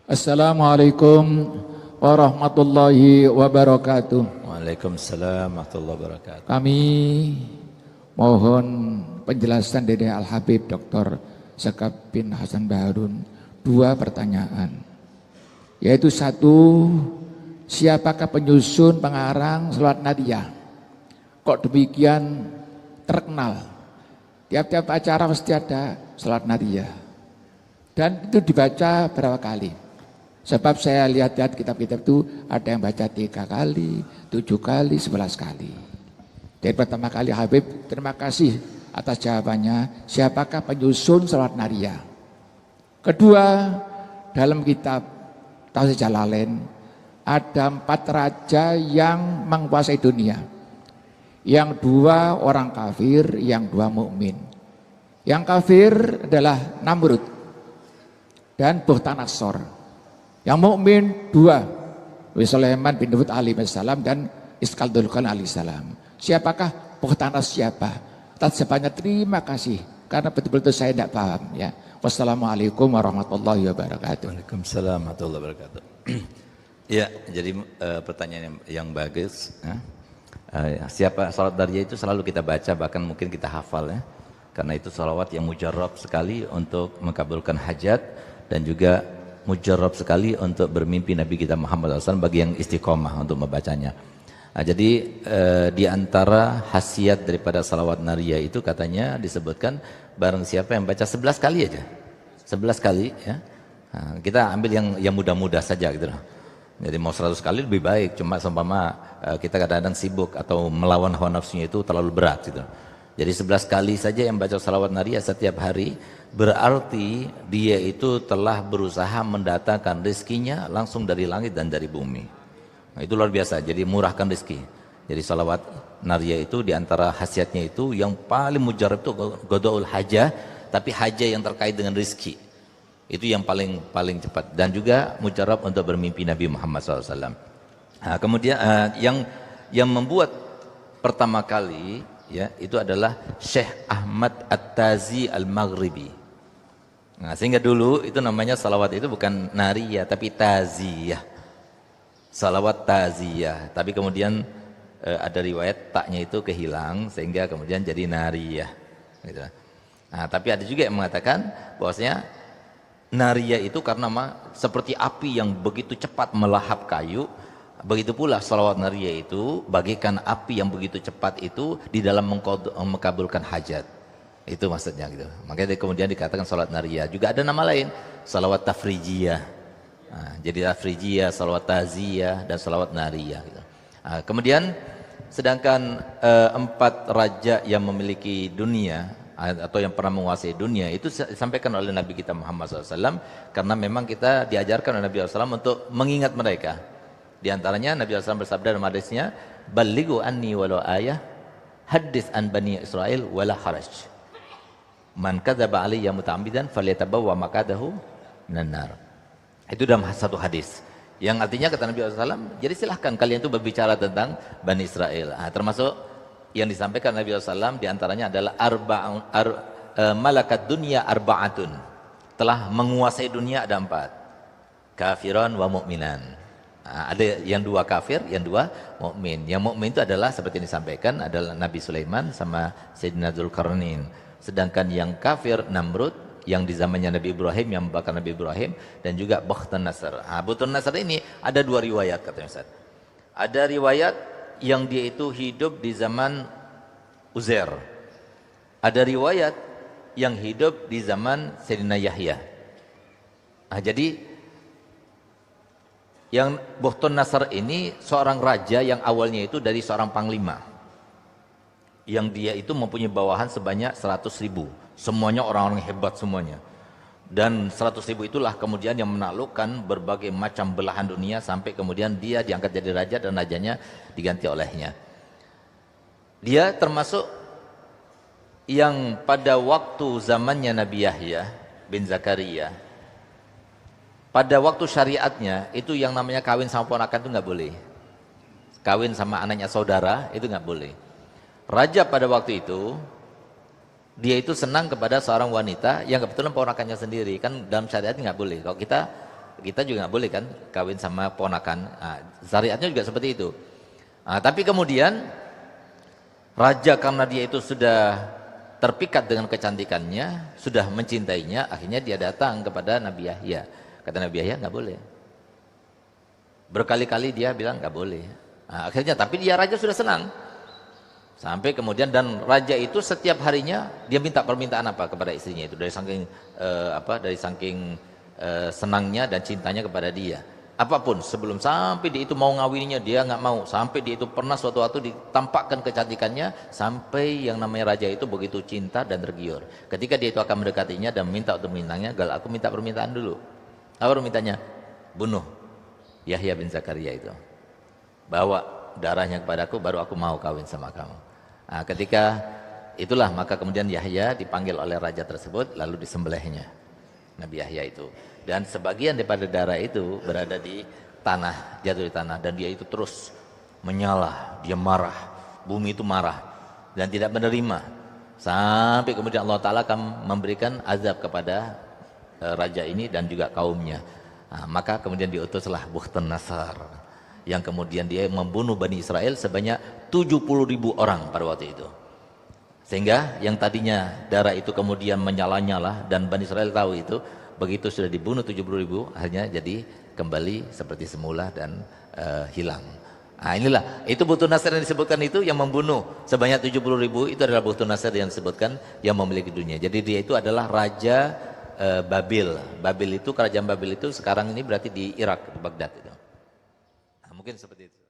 Assalamualaikum warahmatullahi wabarakatuh. Waalaikumsalam warahmatullahi wabarakatuh. Kami mohon penjelasan dari Al-Habib Dr. Zakab bin Hasan Baharun. Dua pertanyaan, yaitu satu, siapakah penyusun pengarang Sholawat Nariyah? Kok demikian terkenal? Tiap-tiap acara pasti ada Sholawat Nariyah. Dan itu dibaca berapa kali? Sebab saya lihat-lihat kitab-kitab itu ada yang baca 3 kali, 7 kali, 11 kali. Dari pertama kali Habib, terima kasih atas jawabannya. Siapakah penyusun Sholawat Nariyah? Kedua, dalam kitab Tafsir Jalalain ada 4 raja yang menguasai dunia. Yang 2 orang kafir, yang 2 mukmin. Yang kafir adalah Namrud dan Bukhtanasor. Yang mukmin 2, Sulaiman bin Daud alaihissalam dan Iskandar alaihissalam. Siapakah Bukhtanas siapa? Atas jawabannya terima kasih, karena betul-betul saya tidak paham ya. Wassalamualaikum warahmatullahi wabarakatuh. Waalaikumsalam warahmatullahi wabarakatuh. Ya, jadi pertanyaan yang bagus. Siapa Sholawat Nariyah itu selalu kita baca, bahkan mungkin kita hafal ya. Karena itu sholawat yang mujarab sekali untuk mengabulkan hajat dan juga mujarab sekali untuk bermimpi Nabi kita Muhammad SAW bagi yang istiqomah untuk membacanya. Jadi di antara khasiat daripada salawat nariyah itu katanya disebutkan barang siapa yang baca 11 kali aja, 11 kali ya. Kita ambil yang mudah-mudah saja gitu loh. Jadi mau 100 kali lebih baik, cuma seumpama kita kadang-kadang sibuk atau melawan hawa nafsunya itu terlalu berat gitu. Jadi 11 kali saja yang baca salawat nariyah setiap hari, berarti dia itu telah berusaha mendatangkan rezekinya langsung dari langit dan dari bumi. Nah, itu luar biasa, jadi murahkan rezeki. Jadi salawat nariyah itu diantara khasiatnya itu yang paling mujarab itu qadaul hajah, tapi hajah yang terkait dengan rezeki. Itu yang paling cepat, dan juga mujarab untuk bermimpi Nabi Muhammad SAW. Nah, kemudian yang membuat pertama kali ya itu adalah Syekh Ahmad At-Tazi Al-Maghribi. Nah, sehingga dulu itu namanya salawat itu bukan nariyah tapi taziyah. Salawat taziyah, tapi kemudian ada riwayat taknya itu kehilang sehingga kemudian jadi nariyah gitu. Nah, tapi ada juga yang mengatakan bahwasanya nariyah itu karena seperti api yang begitu cepat melahap kayu. Begitu pula salawat nariyah itu bagaikan api yang begitu cepat itu di dalam mengkabulkan hajat. Itu maksudnya gitu. Makanya kemudian dikatakan salawat nariyah. Juga ada nama lain, salawat tafrijiyah. Nah, jadi tafrijiyah, salawat taziyah dan salawat nariyah gitu. Nah, kemudian sedangkan 4 raja yang memiliki dunia atau yang pernah menguasai dunia itu disampaikan oleh Nabi kita Muhammad SAW, karena memang kita diajarkan oleh Nabi SAW untuk mengingat mereka. Di antaranya Nabi SAW bersabda dalam hadisnya, "Ballighu anni walau ayah, hadits an bani Israel wala haraj. Man kadzaba alayya muta'ammidan falyatabawwa maq'adahu minan nar." Itu dalam satu hadis. Yang artinya kata Nabi SAW, jadi silahkan kalian itu berbicara tentang Bani Israel. Nah, termasuk yang disampaikan Nabi SAW di antaranya adalah malakat dunia arba'atun. Telah menguasai dunia ada 4. Kafiran wa mu'minan. Nah, ada yang 2 kafir, yang 2 mukmin. Yang mukmin itu adalah seperti yang disampaikan adalah Nabi Sulaiman sama Sayyidina Dzulkarnain. Sedangkan yang kafir Namrud yang di zamannya Nabi Ibrahim, yang membakar Nabi Ibrahim, dan juga Bukhtanasar. Nah, Bukhtanasar ini ada 2 riwayat katanya Ustaz. Ada riwayat yang dia itu hidup di zaman Uzair. Ada riwayat yang hidup di zaman Sayyidina Yahya. Nah, jadi yang Bukhtanasar ini seorang raja yang awalnya itu dari seorang panglima, yang dia itu mempunyai bawahan sebanyak 100.000, semuanya orang-orang hebat semuanya, dan 100.000 itulah kemudian yang menaklukkan berbagai macam belahan dunia sampai kemudian dia diangkat jadi raja dan rajanya diganti olehnya. Dia termasuk yang pada waktu zamannya Nabi Yahya bin Zakaria, pada waktu syariatnya itu yang namanya kawin sama ponakan itu nggak boleh. Kawin sama anaknya saudara itu nggak boleh. Raja pada waktu itu dia itu senang kepada seorang wanita yang kebetulan ponakannya sendiri, kan dalam syariat nggak boleh. Kalau kita kita juga nggak boleh kan kawin sama ponakan. Nah, syariatnya juga seperti itu. Nah, tapi kemudian raja karena dia itu sudah terpikat dengan kecantikannya, sudah mencintainya, akhirnya dia datang kepada Nabi Yahya. Kata Nabi Yahya, nggak boleh. Berkali-kali dia bilang nggak boleh. Nah, akhirnya, tapi dia raja sudah senang. Sampai kemudian, dan raja itu setiap harinya dia minta permintaan apa kepada istrinya itu, dari saking senangnya dan cintanya kepada dia. Apapun, sebelum sampai dia itu mau ngawininya, dia nggak mau. Sampai dia itu pernah suatu waktu ditampakkan kecantikannya, sampai yang namanya raja itu begitu cinta dan tergiur. Ketika dia itu akan mendekatinya dan minta untuk minangnya, gal aku minta permintaan dulu. Apa permintaannya? Bunuh Yahya bin Zakaria itu. Bawa darahnya kepadaku, baru aku mau kawin sama kamu. Nah, ketika itulah maka kemudian Yahya dipanggil oleh raja tersebut, lalu disembelihnya Nabi Yahya itu. Dan sebagian daripada darah itu berada di tanah, jatuh di tanah, dan dia itu terus menyala, dia marah, bumi itu marah dan tidak menerima, sampai kemudian Allah Ta'ala akan memberikan azab kepada raja ini dan juga kaumnya. Nah, maka kemudian diutuslah Bukhtun Nasar, yang kemudian dia membunuh Bani Israel sebanyak 70.000 orang pada waktu itu. Sehingga yang tadinya darah itu kemudian menyala-nyala dan Bani Israel tahu itu, begitu sudah dibunuh 70.000, akhirnya jadi kembali seperti semula dan hilang. Nah, inilah, itu Bukhtun Nasar yang disebutkan itu, yang membunuh sebanyak 70.000, itu adalah Bukhtun Nasar yang disebutkan yang memiliki dunia. Jadi dia itu adalah Raja Babil. Babil itu, kerajaan Babil itu sekarang ini berarti di Irak, di Baghdad itu. Nah, mungkin seperti itu.